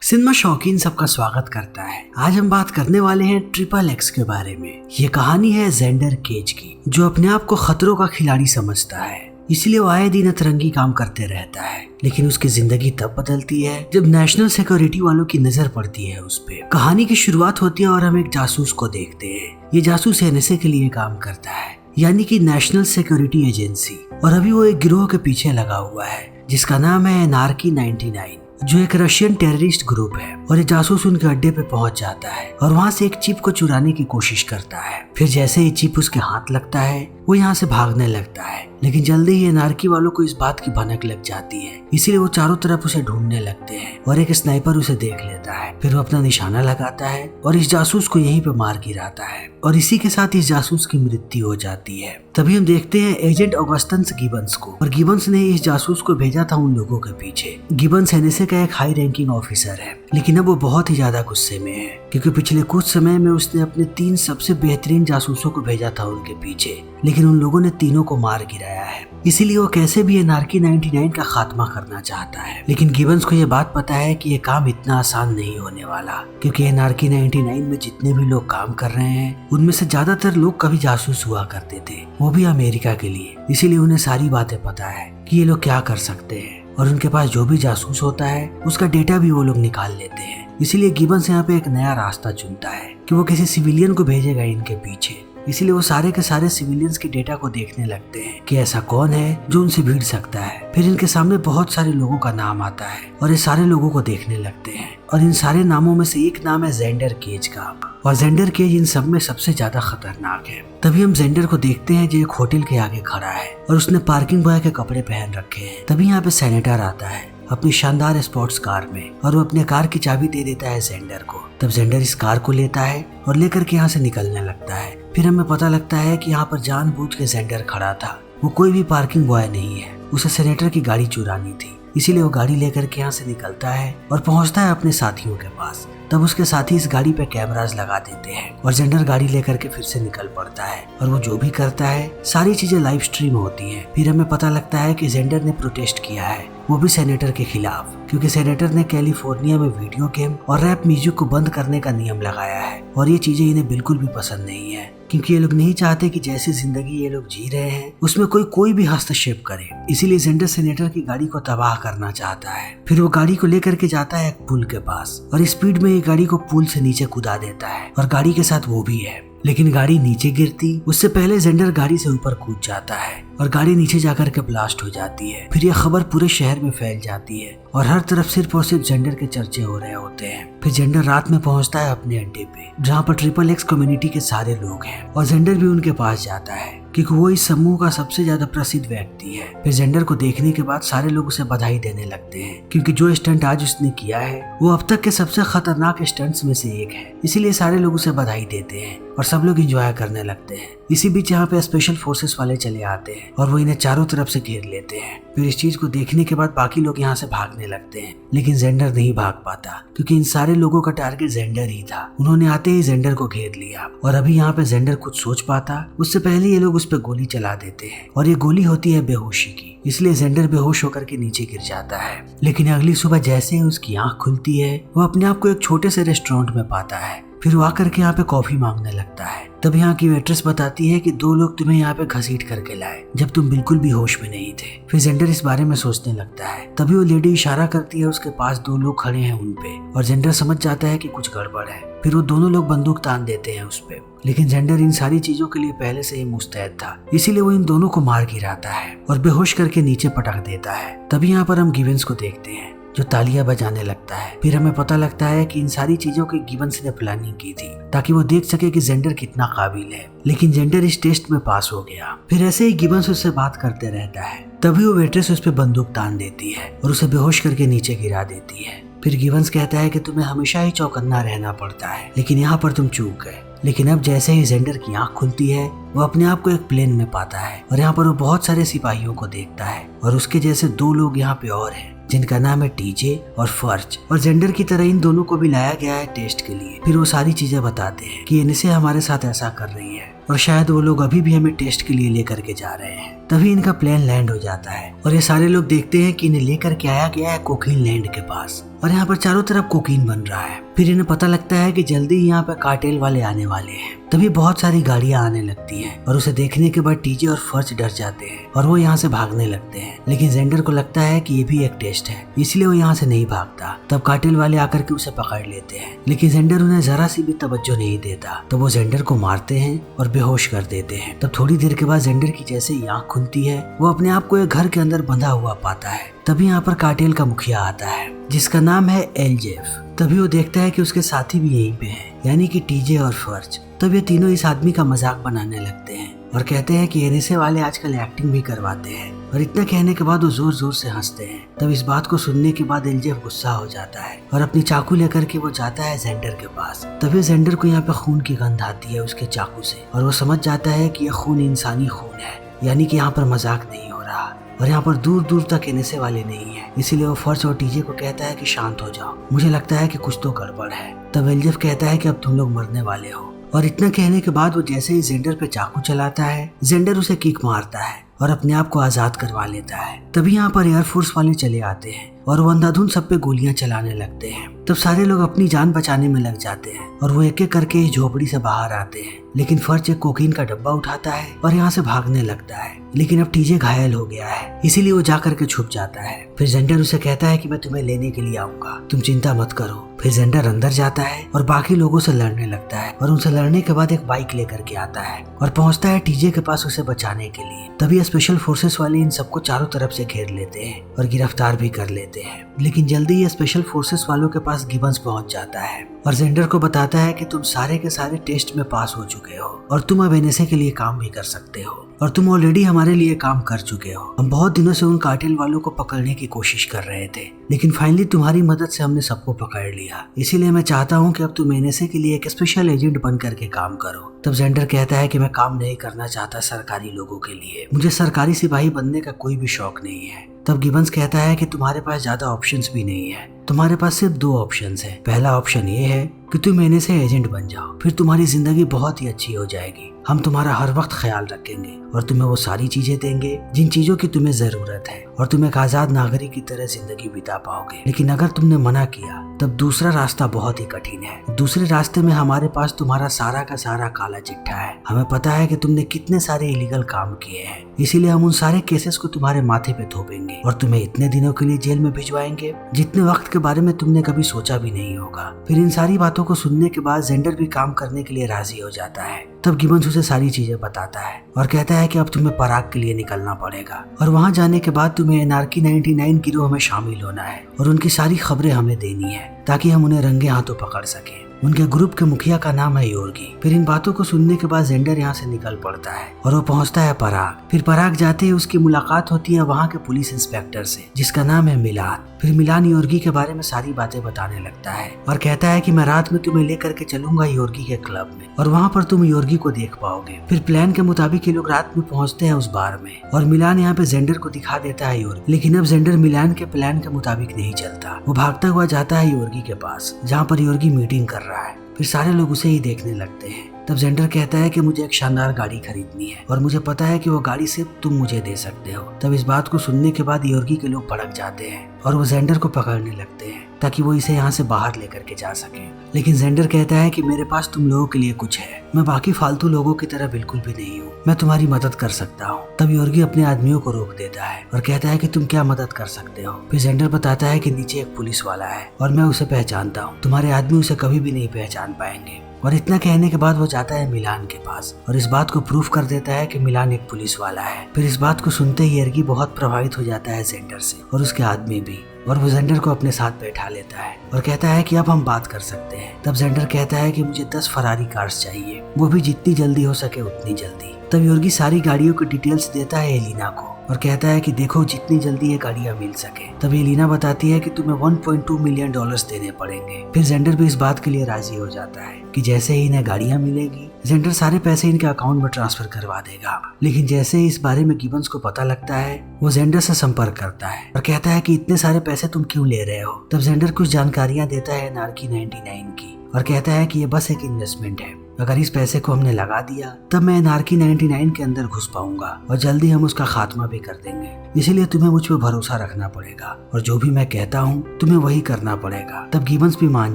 Cinema शौकीन सबका स्वागत करता है। आज हम बात करने वाले हैं XXX के बारे में। ये कहानी है जेंडर केज की, जो अपने आप को खतरों का खिलाड़ी समझता है, इसलिए वो आए दिन अतरंगी काम करते रहता है। लेकिन उसकी जिंदगी तब बदलती है जब नेशनल सिक्योरिटी वालों की नजर पड़ती है उस पे। कहानी की शुरुआत होती है और हम एक जासूस को देखते हैं। ये जासूस NSA के लिए काम करता है, यानी कि नेशनल सिक्योरिटी एजेंसी, और अभी वो एक गिरोह के पीछे लगा हुआ है जिसका नाम है एनार्की 99, जो एक रशियन टेररिस्ट ग्रुप है। और ये जासूस उनके अड्डे पे पहुंच जाता है और वहां से एक चिप को चुराने की कोशिश करता है। फिर जैसे ही चिप उसके हाथ लगता है वो यहाँ से भागने लगता है, लेकिन जल्दी ही एनार्की वालों को इस बात की भनक लग जाती है, इसीलिए वो चारों तरफ उसे ढूंढने लगते हैं और एक स्नाइपर उसे देख लेता है। फिर वो अपना निशाना लगाता है और इस जासूस को यहीं पे मार गिराता है और इसी के साथ इस जासूस की मृत्यु हो जाती है। तभी हम देखते हैं एजेंट ऑगस्टन्स गिबन्स को, और गिबन्स ने इस जासूस को भेजा था उन लोगों के पीछे। गिबन्स NSA का एक हाई रैंकिंग ऑफिसर है, लेकिन अब वो बहुत ही ज्यादा गुस्से में है क्योंकि पिछले कुछ समय में उसने अपने 3 सबसे बेहतरीन जासूसों को भेजा था उनके पीछे, लेकिन उन लोगों ने तीनों को मार गिराया है। इसीलिए वो कैसे भी एनार्की 99 का खात्मा करना चाहता है। लेकिन गिबन्स को ये बात पता है कि ये काम इतना आसान नहीं होने वाला, क्योंकि एनार्की 99 में जितने भी लोग काम कर रहे हैं उनमें से ज्यादातर लोग कभी जासूस हुआ करते थे, वो भी अमेरिका के लिए। इसीलिए उन्हें सारी बातें पता है कि ये लोग क्या कर सकते हैं, और उनके पास जो भी जासूस होता है उसका डेटा भी वो लोग निकाल लेते हैं। इसीलिए गिबन्स यहाँ पे एक नया रास्ता चुनता है कि वो किसी सिविलियन को भेजेगा इनके पीछे। इसीलिए वो सारे के सारे सिविलियंस के डेटा को देखने लगते हैं कि ऐसा कौन है जो उनसे भिड़ सकता है। फिर इनके सामने बहुत सारे लोगों का नाम आता है और ये सारे लोगों को देखने लगते हैं, और इन सारे नामों में से एक नाम है जेंडर केज का, और जेंडर केज इन सब में सबसे ज्यादा खतरनाक है। तभी हम जेंडर को देखते हैं जो एक होटल के आगे खड़ा है और उसने पार्किंग बॉय के कपड़े पहन रखे हैं। तभी यहाँ पे सेनेटर आता है अपनी शानदार स्पोर्ट्स कार में, और वो अपने कार की चाबी दे देता है जेंडर को। तब जेंडर इस कार को लेता है और लेकर के यहाँ से निकलने लगता है। फिर हमें पता लगता है कि यहाँ पर जानबूझ के जेंडर खड़ा था, वो कोई भी पार्किंग बॉय नहीं है, उसे सेनेटर की गाड़ी चुरानी थी। इसीलिए वो गाड़ी लेकर के यहाँ से निकलता है और पहुंचता है अपने साथियों के पास। तब उसके साथी इस गाड़ी पे कैमरास लगा देते हैं और जेंडर गाड़ी लेकर के फिर से निकल पड़ता है, और वो जो भी करता है सारी चीजें लाइव स्ट्रीम होती है। फिर हमें पता लगता है कि जेंडर ने प्रोटेस्ट किया है, वो भी सेनेटर के खिलाफ, क्योंकि सेनेटर ने कैलिफोर्निया में वीडियो गेम और रैप म्यूजिक को बंद करने का नियम लगाया है, और ये चीजें इन्हें बिल्कुल भी पसंद नहीं है, क्योंकि ये लोग नहीं चाहते कि जैसी जिंदगी ये लोग जी रहे हैं उसमें कोई भी हस्तक्षेप करे। इसीलिए जेंडर सेनेटर की गाड़ी को तबाह करना चाहता है। फिर वो गाड़ी को लेकर के जाता है एक पुल के पास, और स्पीड में ये गाड़ी को पुल से नीचे कूदा देता है, और गाड़ी के साथ वो भी है। लेकिन गाड़ी नीचे गिरती उससे पहले जेंडर गाड़ी से ऊपर कूद जाता है और गाड़ी नीचे जाकर के ब्लास्ट हो जाती है। फिर यह खबर पूरे शहर में फैल जाती है और हर तरफ सिर्फ और सिर्फ जेंडर के चर्चे हो रहे होते हैं। फिर जेंडर रात में पहुंचता है अपने अड्डे पे, जहाँ पर XXX कम्युनिटी के सारे लोग हैं, और जेंडर भी उनके पास जाता है क्योंकि वो इस समूह का सबसे ज्यादा प्रसिद्ध व्यक्ति है। फिर जेंडर को देखने के बाद सारे लोग उसे बधाई देने लगते हैं, क्योंकि जो स्टंट आज उसने किया है वो अब तक के सबसे खतरनाक स्टंट्स में से एक है। इसीलिए सारे लोग उसे बधाई देते हैं और सब लोग एंजॉय करने लगते हैं। इसी बीच यहाँ पे स्पेशल फोर्सेस वाले चले आते हैं और वो इन्हें चारों तरफ से घेर लेते हैं। फिर इस चीज को देखने के बाद बाकी लोग यहाँ से भागने लगते हैं, लेकिन जेंडर नहीं भाग पाता क्योंकि इन सारे लोगों का टारगेट जेंडर ही था। उन्होंने आते ही जेंडर को घेर लिया, और अभी यहाँ पे जेंडर कुछ सोच पाता उससे पहले ये लोग उस पर गोली चला देते हैं, और ये गोली होती है बेहोशी की। इसलिए जेंडर बेहोश होकर के नीचे गिर जाता है। लेकिन अगली सुबह जैसे ही उसकी आंख खुलती है वो अपने आप को एक छोटे से रेस्टोरेंट में पाता है। फिर वो आकर के यहाँ पे कॉफी मांगने लगता है। तब यहाँ की वेट्रेस बताती है कि 2 लोग तुम्हें यहाँ पे घसीट करके लाए जब तुम बिल्कुल भी होश में नहीं थे। फिर जेंडर इस बारे में सोचने लगता है। तभी वो लेडी इशारा करती है उसके पास 2 लोग खड़े हैं उनपे, और जेंडर समझ जाता है कि कुछ गड़बड़ है। फिर वो दोनों लोग बंदूक तान देते हैं उस पे, लेकिन जेंडर इन सारी चीजों के लिए पहले से ही मुस्तैद था, इसीलिए वो इन दोनों को मार गिराता है और बेहोश करके नीचे पटक देता है। तभी यहाँ पर हम गिबन्स को देखते हैं जो तालियां बजाने लगता है। फिर हमें पता लगता है कि इन सारी चीजों की गिबन्स ने प्लानिंग की थी ताकि वो देख सके कि जेंडर कितना काबिल है, लेकिन जेंडर इस टेस्ट में पास हो गया। फिर ऐसे ही गिबन्स उससे बात करते रहता है। तभी वो वेट्रेस उस पर बंदूक तान देती है और उसे बेहोश करके नीचे गिरा देती है। फिर गिबन्स कहता है कि तुम्हें हमेशा ही चौकन्ना रहना पड़ता है, लेकिन यहाँ पर तुम चूक गए। लेकिन अब जैसे ही जेंडर की आंख खुलती है वो अपने आप को एक प्लेन में पाता है, और यहाँ पर वो बहुत सारे सिपाहियों को देखता है, और उसके जैसे 2 लोग यहाँ पे और हैं जिनका नाम है टीजे और फर्ज, और जेंडर की तरह इन दोनों को भी लाया गया है टेस्ट के लिए। फिर वो सारी चीजें बताते हैं कि NSA हमारे साथ ऐसा कर रही है और शायद वो लोग अभी भी हमें टेस्ट के लिए लेकर के जा रहे हैं। तभी इनका प्लेन लैंड हो जाता है और ये सारे लोग देखते हैं कि इन्हें लेकर के आया गया है कोकीन लैंड के पास, और यहाँ पर चारों तरफ कोकीन बन रहा है। फिर इन्हें पता लगता है कि जल्दी ही यहाँ पे कार्टेल वाले आने वाले हैं। तभी बहुत सारी गाड़ियां आने लगती हैं और उसे देखने के बाद टीजे और फर्ज डर जाते हैं और वो यहाँ से भागने लगते हैं। लेकिन जेंडर को लगता है कि ये भी एक टेस्ट है, इसलिए वो यहाँ से नहीं भागता। तब कार्टेल वाले आकर के उसे पकड़ लेते हैं, लेकिन जेंडर उन्हें जरा सी भी तवज्जो नहीं देता। तो वो जेंडर को मारते हैं और बेहोश कर देते हैं। तब थोड़ी देर के बाद जेंडर की जैसे ही आँख खुलती है, वो अपने आप को एक घर के अंदर बंधा हुआ पाता है। तभी यहाँ पर कार्टेल का मुखिया आता है जिसका नाम है एलजेफ। तभी वो देखता है कि उसके साथी भी यहीं पे हैं, यानी कि टीजे और फर्ज। तब ये तीनों इस आदमी का मजाक बनाने लगते हैं और कहते हैं कि एनएसए वाले आजकल एक्टिंग भी करवाते हैं। और इतना कहने के बाद वो जोर जोर से हंसते हैं। तब इस बात को सुनने के बाद एलजेफ गुस्सा हो जाता है और अपनी चाकू लेकर के वो जाता है जेंडर के पास। तभी जेंडर को यहाँ पे खून की गंध आती है उसके चाकू से और वो समझ जाता है कि यह खून इंसानी खून है, यानी कि यहाँ पर मजाक नहीं हो रहा। और यहाँ पर दूर दूर तक एनएसए वाले नहीं है, इसीलिए वो फर्ज और टीजे को कहता है कि शांत हो जाओ, मुझे लगता है कि कुछ तो गड़बड़ है। तब एलजेफ कहता है कि अब तुम लोग मरने वाले हो। और इतना कहने के बाद वो जैसे ही जेंडर पे चाकू चलाता है, जेंडर उसे किक मारता है और अपने आप को आजाद करवा लेता है। तभी यहाँ पर एयरफोर्स वाले चले आते हैं और वो अंधाधुंध सब पे गोलियां चलाने लगते हैं। तब सारे लोग अपनी जान बचाने में लग जाते हैं और वो एक एक करके इस झोपड़ी से बाहर आते हैं। लेकिन फर्ज एक कोकीन का डब्बा उठाता है और यहाँ से भागने लगता है। लेकिन अब टीजे घायल हो गया है, इसीलिए वो जा करके छुप जाता है। फिर जेंडर उसे कहता है कि मैं तुम्हें लेने के लिए आऊंगा, तुम चिंता मत करो। फिर जेंडर अंदर जाता है और बाकी लोगों से लड़ने लगता है और उनसे लड़ने के बाद एक बाइक लेकर के आता है और पहुंचता है टीजे के पास उसे बचाने के लिए। तभी स्पेशल फोर्सेस वाले इन सबको चारों तरफ से घेर लेते हैं और गिरफ्तार भी कर लेते हैं। लेकिन जल्दी ही स्पेशल फोर्सेस वालों के पास गिबन्स पहुंच जाता है और जेंडर को बताता है कि तुम सारे के सारे टेस्ट में पास हो चुके हो और तुम अब एनएसए के लिए काम भी कर सकते हो और तुम ऑलरेडी हमारे लिए काम कर चुके हो। हम बहुत दिनों से उन कार्टेल वालों को पकड़ने की कोशिश कर रहे थे, लेकिन फाइनली तुम्हारी मदद से हमने सबको पकड़ लिया। इसीलिए मैं चाहता हूँ कि अब तुम एनएसए के लिए एक स्पेशल एजेंट बन करके काम करो। तब जेंडर कहता है कि मैं काम नहीं करना चाहता सरकारी लोगों के लिए, मुझे सरकारी सिपाही बनने का कोई भी शौक नहीं है। तब गिबन्स कहता है कि तुम्हारे पास ज्यादा ऑप्शंस भी नहीं है, तुम्हारे पास सिर्फ 2 ऑप्शंस हैं। पहला ऑप्शन ये है कि तुम एनएसए एजेंट बन जाओ, फिर तुम्हारी जिंदगी बहुत ही अच्छी हो जाएगी, हम तुम्हारा हर वक्त ख्याल रखेंगे और तुम्हें वो सारी चीजें देंगे जिन चीजों की तुम्हें जरूरत है और तुम एक आजाद नागरिक की तरह जिंदगी बिता पाओगे। लेकिन अगर तुमने मना किया तब दूसरा रास्ता बहुत ही कठिन है। दूसरे रास्ते में हमारे पास तुम्हारा सारा का सारा काला चिट्ठा है। हमें पता है कि तुमने कितने सारे इलीगल काम किए हैं, इसीलिए हम उन सारे केसेस को तुम्हारे माथे पे थोपेंगे और तुम्हें इतने दिनों के लिए जेल में भिजवाएंगे जितने वक्त के बारे में तुमने कभी सोचा भी नहीं होगा। फिर इन सारी बातों को सुनने के बाद जेंडर भी काम करने के लिए राजी हो जाता है। तब गिबन्स उसे सारी चीजें बताता है और कहता है कि अब तुम्हें पराग के लिए निकलना पड़ेगा और वहां जाने के बाद तुम्हें एनआरकी 99 गिरोह में शामिल होना है और उनकी सारी खबरें हमें देनी है ताकि हम उन्हें रंगे हाथों पकड़ सकें। उनके ग्रुप के मुखिया का नाम है योर्गी। फिर इन बातों को सुनने के बाद जेंडर यहाँ से निकल पड़ता है और वो पहुंचता है पराग। फिर पराग जाते ही उसकी मुलाकात होती है वहाँ के पुलिस इंस्पेक्टर से जिसका नाम है मिलान। फिर मिलान योर्गी के बारे में सारी बातें बताने लगता है और कहता है कि मैं रात में तुम्हें लेकर के चलूंगा योर्गी के क्लब में और वहाँ पर तुम योर्गी को देख पाओगे। फिर प्लान के मुताबिक ये लोग रात में पहुँचते हैं उस बार में और मिलान यहाँ पे जेंडर को दिखा देता है योर्गी। लेकिन अब जेंडर मिलान के प्लान के मुताबिक नहीं चलता, वो भागता हुआ जाता है योर्गी के पास जहाँ पर योर्गी मीटिंग कर रहा है। फिर सारे लोग उसे ही देखने लगते हैं। तब जेंडर कहता है कि मुझे एक शानदार गाड़ी खरीदनी है और मुझे पता है कि वो गाड़ी सिर्फ तुम मुझे दे सकते हो। तब इस बात को सुनने के बाद योर्गी के लोग भड़क जाते हैं और वो जेंडर को पकड़ने लगते हैं ताकि वो इसे यहाँ से बाहर लेकर के जा सके। लेकिन जेंडर कहता है कि मेरे पास तुम लोगों के लिए कुछ है, मैं बाकी फालतू लोगों की तरह बिल्कुल भी नहीं हूँ, मैं तुम्हारी मदद कर सकता हूँ। तब योर्गी अपने आदमियों को रोक देता है और कहता है कि तुम क्या मदद कर सकते हो। फिर जेंडर बताता है कि नीचे एक पुलिस वाला है और मैं उसे पहचानता हूँ, तुम्हारे आदमी उसे कभी भी नहीं पहचान पाएंगे। और इतना कहने के बाद वो जाता है मिलान के पास और इस बात को प्रूफ कर देता है कि मिलान एक पुलिस वाला है। फिर इस बात को सुनते ही योर्गी बहुत प्रभावित हो जाता है जेंडर से और उसके आदमी भी, और वो जेंडर को अपने साथ बैठा लेता है और कहता है कि अब हम बात कर सकते हैं। तब जेंडर कहता है कि मुझे 10 फरारी कार्स चाहिए, वो भी जितनी जल्दी हो सके उतनी जल्दी। तब योर्गी सारी गाड़ियों की डिटेल्स देता है एलिना को और कहता है कि देखो जितनी जल्दी ये गाड़ियां मिल सके। तब एलिना बताती है कि तुम्हें $1.2 मिलियन देने पड़ेंगे। फिर जेंडर भी इस बात के लिए राजी हो जाता है कि जैसे ही इन्हें गाड़ियां मिलेगी जेंडर सारे पैसे इनके अकाउंट में ट्रांसफर करवा देगा। लेकिन जैसे ही इस बारे में गिबन्स को पता लगता है वो जेंडर से संपर्क करता है और कहता है कि इतने सारे पैसे तुम क्यों ले रहे हो। तब जेंडर कुछ जानकारियां देता है एनआरकी 99 की और कहता है कि ये बस एक इन्वेस्टमेंट है, अगर इस पैसे को हमने लगा दिया तब मैं एनार्की 99 के अंदर घुस पाऊंगा और जल्दी हम उसका खात्मा भी कर देंगे। इसीलिए तुम्हें मुझ पर भरोसा रखना पड़ेगा और जो भी मैं कहता हूँ तुम्हें वही करना पड़ेगा। तब गिबन्स भी मान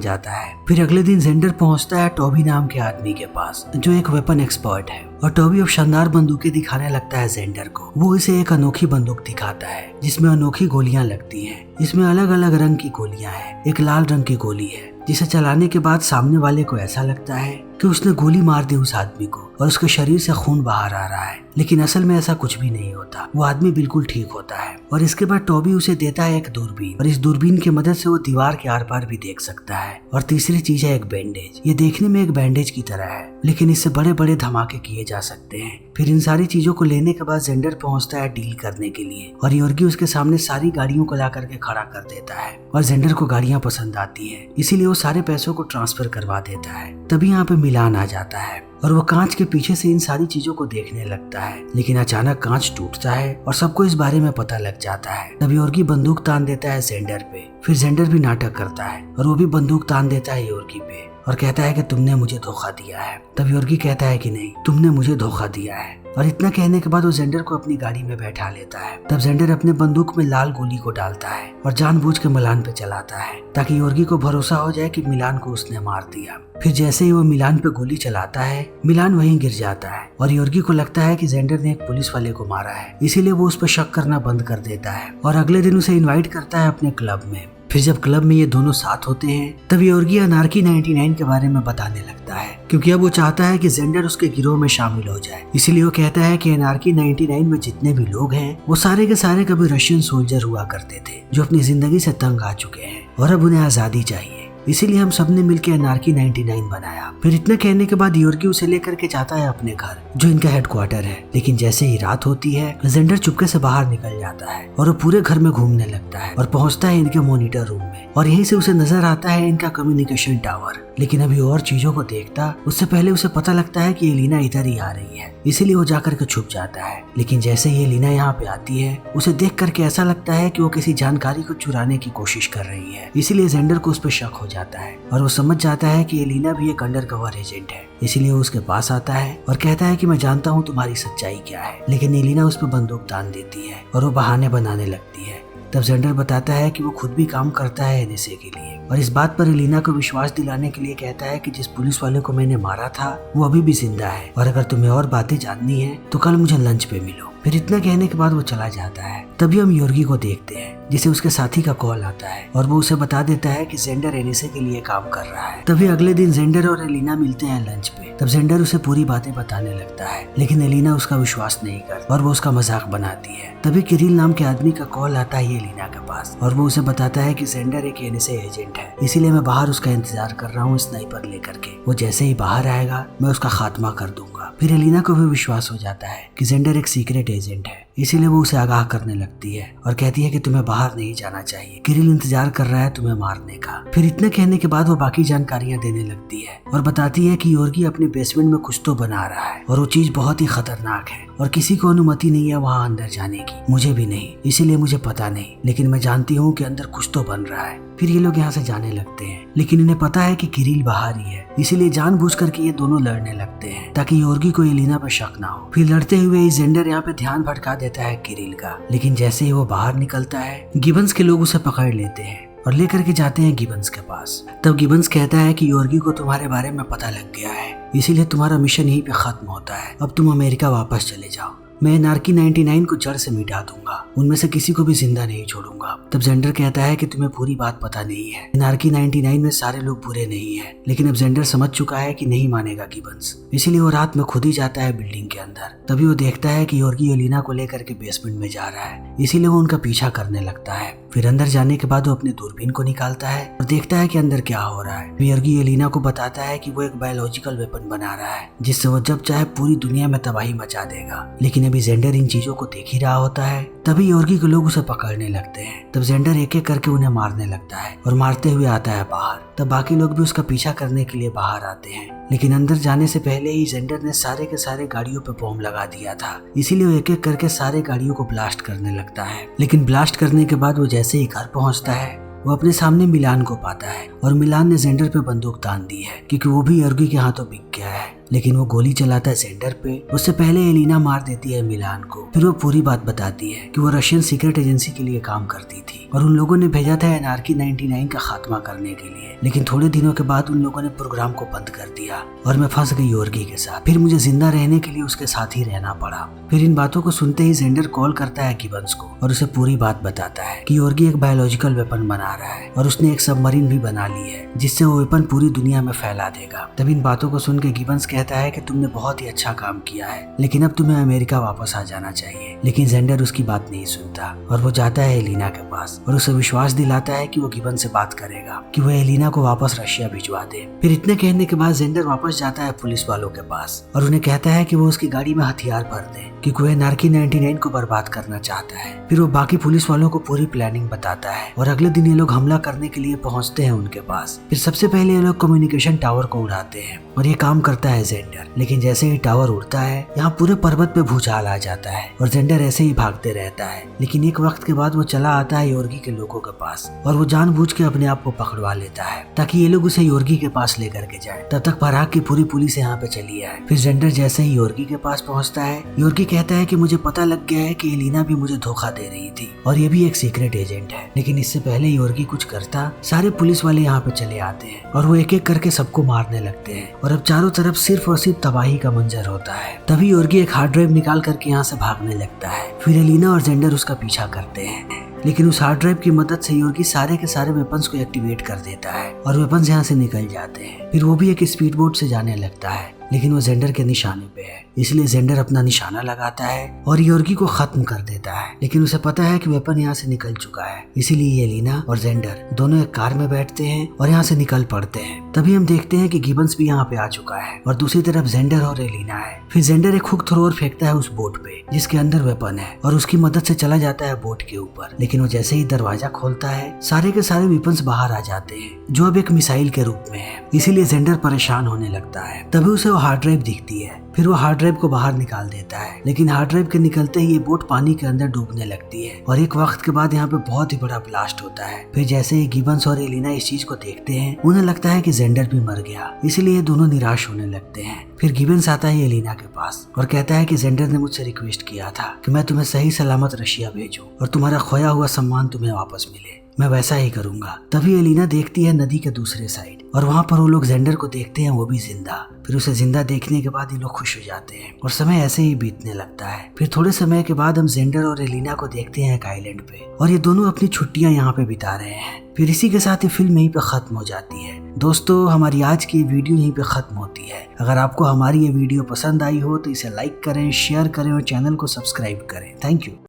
जाता है। फिर अगले दिन जेंडर पहुंचता है टॉबी नाम के आदमी के पास जो एक वेपन एक्सपर्ट है और टॉबी अब शानदार बंदूकें दिखाने लगता है जेंडर को। वो इसे एक अनोखी बंदूक दिखाता है जिसमें अनोखी गोलियां लगती हैं। इसमें अलग अलग रंग की गोलियां हैं। एक लाल रंग की गोली है जिसे चलाने के बाद सामने वाले को ऐसा लगता है कि उसने गोली मार दी उस आदमी को और उसके शरीर से खून बाहर आ रहा है, लेकिन असल में ऐसा कुछ भी नहीं होता। वो आदमी बिल्कुल ठीक होता है। और इसके बाद टॉबी उसे देता है एक दूरबीन और इस दूरबीन की मदद से वो दीवार के आर पार भी देख सकता है। और तीसरी चीज है एक बैंडेज। ये देखने में एक बैंडेज की तरह है लेकिन इससे बड़े बड़े धमाके किए जा सकते हैं। फिर इन सारी चीजों को लेने के बाद जेंडर पहुंचता है डील करने के लिए और योर्गी उसके सामने सारी गाड़ियों को ला करके खड़ा कर देता है और जेंडर को गाड़ियां पसंद आती है, इसीलिए वो सारे पैसों को ट्रांसफर करवा देता है। तभी यहाँ पे मिलान आ जाता है और वो कांच के पीछे से इन सारी चीजों को देखने लगता है, लेकिन अचानक कांच टूटता है और सबको इस बारे में पता लग जाता है। तभी योर्गी बंदूक तान देता है जेंडर पे। फिर जेंडर भी नाटक करता है और वो भी बंदूक तान देता है योर्गी पे और कहता है कि तुमने मुझे धोखा दिया है। तब योर्गी कहता है कि नहीं, तुमने मुझे धोखा दिया है। और इतना कहने के बाद वो जेंडर को अपनी गाड़ी में बैठा लेता है। तब जेंडर अपने बंदूक में लाल गोली को डालता है और जानबूझ के मिलान पे चलाता है ताकि योर्गी को भरोसा हो जाए कि मिलान को उसने मार दिया। फिर जैसे ही वो मिलान पे गोली चलाता है मिलान वहीं गिर जाता है और योर्गी को लगता है कि जेंडर ने एक पुलिस वाले को मारा है, इसीलिए वो उस पर शक करना बंद कर देता है और अगले दिन उसे इन्वाइट करता है अपने क्लब में। फिर जब क्लब में ये दोनों साथ होते हैं तब योर्गी एनार्की 99 के बारे में बताने लगता है क्योंकि अब वो चाहता है कि जेंडर उसके गिरोह में शामिल हो जाए। इसीलिए वो कहता है कि एनार्की 99 में जितने भी लोग हैं वो सारे के सारे कभी रशियन सोल्जर हुआ करते थे जो अपनी जिंदगी से तंग आ चुके हैं और अब उन्हें आजादी चाहिए, इसीलिए हम सबने मिलकर एनार्की 99 बनाया। फिर इतना कहने के बाद योर्गी उसे लेकर के जाता है अपने घर जो इनका हेडक्वार्टर है, लेकिन जैसे ही रात होती है जेंडर चुपके से बाहर निकल जाता है और वो पूरे घर में घूमने लगता है और पहुंचता है इनके मॉनिटर रूम में और यहीं से उसे नजर आता है इनका कम्युनिकेशन टावर। लेकिन अभी और चीजों को देखता उससे पहले उसे पता लगता है कि एलिना इधर ही आ रही है, इसीलिए वो जाकर के छुप जाता है। लेकिन जैसे ही एलिना यहाँ पे आती है उसे देख करके ऐसा लगता है कि वो किसी जानकारी को चुराने की कोशिश कर रही है, इसीलिए जेंडर को उस पर शक हो जाता है और वो समझ जाता है कि एलिना भी एक अंडरकवर एजेंट है, इसीलिए वो उसके पास आता है और कहता है कि मैं जानता हूँ तुम्हारी सच्चाई क्या है। लेकिन एलिना उस पर बंदूक तान देती है और वो बहाने बनाने लगती है। तब जेंडर बताता है कि वो खुद भी काम करता है एनएसए के लिए और इस बात पर एलिना को विश्वास दिलाने के लिए कहता है कि जिस पुलिस वाले को मैंने मारा था वो अभी भी जिंदा है और अगर तुम्हें और बातें जाननी है तो कल मुझे लंच पे मिलो। फिर इतना कहने के बाद वो चला जाता है। तभी हम योर्गी को देखते हैं जिसे उसके साथी का कॉल आता है और वो उसे बता देता है कि जेंडर एनएसए के लिए काम कर रहा है। तभी अगले दिन जेंडर और एलिना मिलते हैं लंच पे। तब जेंडर उसे पूरी बातें बताने लगता है लेकिन एलिना उसका विश्वास नहीं करती और वो उसका मजाक बनाती है। तभी किरिल नाम के आदमी का कॉल आता है एलिना के पास और वो उसे बताता है कि जेंडर एक एनएसए एजेंट है, इसीलिए मैं बाहर उसका इंतजार कर रहा हूँ स्नाइपर लेकर के। वो जैसे ही बाहर आएगा मैं उसका खात्मा कर दूंगा। फिर एलिना को भी विश्वास हो जाता है कि जेंडर एक सीक्रेट एजेंट है, इसीलिए वो उसे आगाह करने लगती है और कहती है कि तुम्हें बाहर नहीं जाना चाहिए, किरिल इंतजार कर रहा है तुम्हें मारने का। फिर इतने कहने के बाद वो बाकी जानकारियां देने लगती है और बताती है कि योर्गी अपने बेसमेंट में कुछ तो बना रहा है और वो चीज बहुत ही खतरनाक है और किसी को अनुमति नहीं है वहाँ अंदर जाने की, मुझे भी नहीं, इसीलिए मुझे पता नहीं, लेकिन मैं जानती हूँ कि अंदर कुछ तो बन रहा है। फिर ये लोग यहाँ से जाने लगते हैं लेकिन इन्हें पता है कि किरिल बाहर ही है, इसीलिए जानबूझ करके ये दोनों लड़ने लगते हैं ताकि योर्गी को एलिना पर शक ना हो। फिर लड़ते हुए जेंडर यहाँ पे ध्यान भटका देता है किरिल का, लेकिन जैसे ही वो बाहर निकलता है गिबन्स के लोग उसे पकड़ लेते हैं और लेकर के जाते हैं गिबन्स के पास। तब गिबन्स कहता है कि योर्गी को तुम्हारे बारे में पता लग गया है, इसीलिए तुम्हारा मिशन यहीं पे खत्म होता है, अब तुम अमेरिका वापस चले जाओ। मैं एनार्की 99 को जड़ से मिटा दूंगा, उनमें से किसी को भी जिंदा नहीं छोड़ूंगा। तब जेंडर कहता है कि तुम्हें पूरी बात पता नहीं है, एनार्की 99 में सारे लोग बुरे नहीं हैं। लेकिन अब जेंडर समझ चुका है कि नहीं मानेगा गिबन्स, इसीलिए वो रात में खुद ही जाता है बिल्डिंग के अंदर। तभी वो देखता है कि योर्गी एलिना को लेकर के बेसमेंट में जा रहा है, इसीलिए वो उनका पीछा करने लगता है। फिर अंदर जाने के बाद वो अपनी दूरबीन को निकालता है और देखता है कि अंदर क्या हो रहा है। योर्गी एलिना को बताता है कि वो एक बायोलॉजिकल वेपन बना रहा है जिससे वो जब चाहे पूरी दुनिया में तबाही मचा देगा। लेकिन अभी जेंडर इन चीजों को देख ही रहा होता है। तभी योर्गी के लोग उसे पकड़ने लगते हैं। तब जेंडर एक एक करके उन्हें मारने लगता है और मारते हुए आता है बाहर। तब बाकी लोग भी उसका पीछा करने के लिए बाहर आते हैं, लेकिन अंदर जाने से पहले ही जेंडर ने सारे के सारे गाड़ियों पे बॉम्ब लगा दिया था, इसीलिए वो एक एक करके सारे गाड़ियों को ब्लास्ट करने लगता है। लेकिन ब्लास्ट करने के बाद वो जैसे ही घर पहुंचता है वो अपने सामने मिलान को पाता है और मिलान ने जेंडर पे बंदूक तान दी है क्योंकि वो भी योर्गी के हाथों बिक गया है। लेकिन वो गोली चलाता है जेंडर पे। उससे पहले एलिना मार देती है मिलान को। फिर वो पूरी बात बताती है कि वो रशियन सीक्रेट एजेंसी के लिए काम करती थी और उन लोगों ने भेजा था एनार्की 99 का खात्मा करने के लिए। लेकिन थोड़े दिनों के बाद उन लोगों ने प्रोग्राम को बंद कर दिया और मैं फंस गई योर्गी के साथ। फिर मुझे जिंदा रहने के लिए उसके साथ ही रहना पड़ा। फिर इन बातों को सुनते ही जेंडर कॉल करता है गिबन्स को और उसे पूरी बात बताता है कि योर्गी एक बायोलॉजिकल वेपन बना रहा है और उसने एक सबमरीन भी बना ली है जिससे वो वेपन पूरी दुनिया में फैला देगा। तब इन बातों को सुन के गिबन्स कहता है कि तुमने बहुत ही अच्छा काम किया है, लेकिन अब तुम्हें अमेरिका वापस आ जाना चाहिए। लेकिन जेंडर उसकी बात नहीं सुनता और वो जाता है एलिना के पास और उसे विश्वास दिलाता है कि वो गिबन से बात करेगा कि वो एलिना को वापस रशिया भिजवा दे। फिर इतने कहने के बाद जेंडर वापस जाता है पुलिस वालों के पास और उन्हें कहता है कि वो उसकी गाड़ी में हथियार भर दे क्योंकि वो एनार्की 99 को बर्बाद करना चाहता है। फिर वो बाकी पुलिस वालों को पूरी प्लानिंग बताता है और अगले दिन ये लोग हमला करने के लिए पहुंचते हैं उनके पास। फिर सबसे पहले ये लोग कम्युनिकेशन टावर को उड़ाते हैं और ये काम करता है जेंडर। लेकिन जैसे ही टावर उड़ता है यहाँ पूरे पर्वत पे भूचाल आ जाता है और जेंडर ऐसे ही भागते रहता है। लेकिन एक वक्त के बाद वो चला आता है योर्गी के लोगों के पास और वो जानबूझ के अपने आप को पकड़वा लेता है ताकि ये लोग उसे योर्गी के पास लेकर के जाए। तब तक पराग की पूरी पुलिस यहाँ पे चली आए। फिर जेंडर जैसे ही योर्गी के पास पहुँचता है, योर्गी कहता है कि मुझे पता लग गया है कि एलिना भी मुझे धोखा दे रही थी और ये भी एक सीक्रेट एजेंट है। लेकिन इससे पहले योर्गी कुछ करता, सारे पुलिस वाले यहाँ पे चले आते हैं और वो एक एक करके सबको मारने लगते हैं और अब चारों तरफ सिर्फ और सिर्फ तबाही का मंजर होता है। तभी योर्गी एक हार्ड ड्राइव निकाल करके यहाँ से भागने लगता है। फिर एलिना और जेंडर उसका पीछा करते हैं, लेकिन उस हार्ड ड्राइव की मदद से योर्गी सारे के सारे वेपन्स को एक्टिवेट कर देता है और वेपन्स यहाँ से निकल जाते हैं। फिर वो भी एक स्पीड बोट से जाने लगता है, लेकिन वो जेंडर के निशाने पे है, इसलिए जेंडर अपना निशाना लगाता है और योर्गी को खत्म कर देता है। लेकिन उसे पता है कि वेपन यहाँ से निकल चुका है, इसीलिए एलिना और जेंडर दोनों एक कार में बैठते हैं और यहाँ से निकल पड़ते हैं। तभी हम देखते हैं कि गिबन्स भी यहाँ पे आ चुका है और दूसरी तरफ जेंडर और एलिना है। फिर जेंडर एक हुक थ्रोअर फेंकता है उस बोट पे जिसके अंदर वेपन है और उसकी मदद से चला जाता है बोट के ऊपर। लेकिन वो जैसे ही दरवाजा खोलता है, सारे के सारे वेपन्स बाहर आ जाते हैं जो अब एक मिसाइल के रूप में है, इसीलिए जेंडर परेशान होने लगता है। तभी उसे वो हार्ड ड्राइव दिखती है। फिर वो हार्ड ड्राइव को बाहर निकाल देता है, लेकिन हार्ड ड्राइव के निकलते ही ये बोट पानी के अंदर डूबने लगती है और एक वक्त के बाद यहाँ पे बहुत ही बड़ा ब्लास्ट होता है। फिर जैसे ही गिबन्स और एलिना इस चीज को देखते हैं, उन्हें लगता है कि जेंडर भी मर गया, इसलिए दोनों निराश होने लगते हैं। फिर गिबन्स आता है एलिना के पास और कहता है कि जेंडर ने मुझसे रिक्वेस्ट किया था कि मैं तुम्हें सही सलामत रशिया भेजूं और तुम्हारा खोया हुआ सम्मान तुम्हें वापस मिले, मैं वैसा ही करूंगा। तभी एलिना देखती है नदी के दूसरे साइड और वहाँ पर वो लोग जेंडर को देखते हैं, वो भी जिंदा। फिर उसे जिंदा देखने के बाद ये लोग खुश हो जाते हैं और समय ऐसे ही बीतने लगता है। फिर थोड़े समय के बाद हम जेंडर और एलिना को देखते हैं एक आइलैंड पे और ये दोनों अपनी छुट्टियां यहाँ पे बिता रहे हैं। फिर इसी के साथ ये फिल्म यहीं पे खत्म हो जाती है। दोस्तों, हमारी आज की वीडियो यहीं पे खत्म होती है। अगर आपको हमारी ये वीडियो पसंद आई हो तो इसे लाइक करें, शेयर करें और चैनल को सब्सक्राइब करें। Thank you.